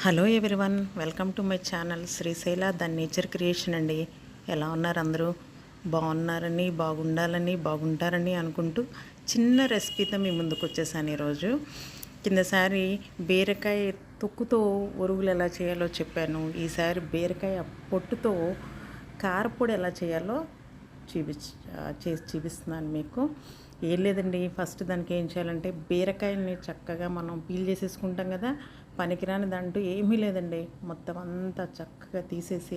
Hello everyone, welcome to my channel Srisaila the nature creation అండి. ఎలా ఉన్నారు అందరూ? బాగున్నారని, బాగుంటారని అనుకుంటూ చిన్న రెసిపీతో మీ ముందుకు వచ్చేసాను ఈరోజు. కిందసారి బీరకాయ తొక్కుతో ఒరుగులు ఎలా చేయాలో చెప్పాను. ఈసారి బీరకాయ పొట్టుతో కారపొడి ఎలా చేయాలో చేసి చూపిస్తున్నాను మీకు. ఏం లేదండి, ఫస్ట్ దానికి ఏం చేయాలంటే బీరకాయల్ని చక్కగా మనం పీల్ చేసేసుకుంటాం కదా. పనికిరాని దాంట్లో ఏమీ లేదండి, మొత్తం అంతా చక్కగా తీసేసి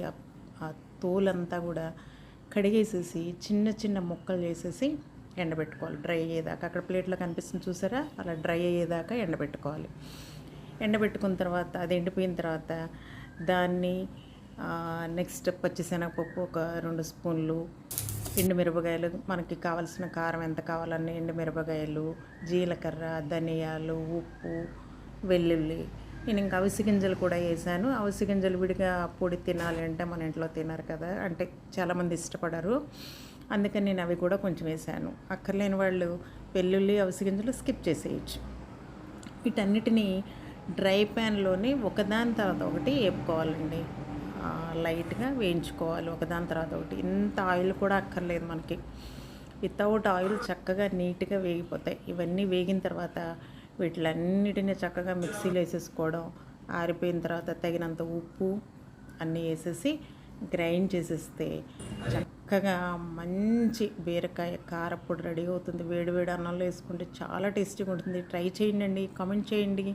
ఆ తోలంతా కూడా కడిగేసేసి చిన్న చిన్న ముక్కలు చేసేసి ఎండబెట్టుకోవాలి డ్రై అయ్యేదాకా. అక్కడ ప్లేట్లో కనిపిస్తుంది చూసారా, అలా డ్రై అయ్యేదాకా ఎండబెట్టుకోవాలి. ఎండబెట్టుకున్న తర్వాత అది ఎండిపోయిన తర్వాత దాన్ని నెక్స్ట్ పచ్చిశనగపప్పు ఒక 2 స్పూన్లు, ఎండుమిరపకాయలు, మనకి కావాల్సిన కారం ఎంత కావాలన్నీ ఎండుమిరపకాయలు, జీలకర్ర, ధనియాలు, ఉప్పు, వెల్లుల్లి. నేను ఇంకా అవిసె గింజలు కూడా వేసాను. అవిసె గింజలు విడిగా పొడి తినాలి అంటే మన ఇంట్లో తినరు కదా, అంటే చాలామంది ఇష్టపడరు. అందుకని నేను అవి కూడా కొంచెం వేసాను. అక్కర్లేని వాళ్ళు వెల్లుల్లి, అవిసె గింజలు స్కిప్ చేసేయచ్చు. వీటన్నిటినీ డ్రై ప్యాన్లోనే ఒకదాని తర్వాత ఒకటి వేపుకోవాలండి. లైట్గా వేయించుకోవాలి ఒకదాని తర్వాత ఒకటి. ఇంత ఆయిల్ కూడా అక్కర్లేదు మనకి. వితౌట్ ఆయిల్ చక్కగా నీట్గా వేగిపోతాయి. ఇవన్నీ వేగిన తర్వాత వీటిలన్నిటిని చక్కగా మిక్సీలో వేసేసుకోవడం. ఆరిపోయిన తర్వాత తగినంత ఉప్పు అన్నీ వేసేసి గ్రైండ్ చేసేస్తే చక్కగా మంచి బీరకాయ కారపొడి రెడీ అవుతుంది. వేడి వేడి అన్నంలో వేసుకుంటే చాలా టేస్టీగా ఉంటుంది. ట్రై చేయండి, కామెంట్ చేయండి.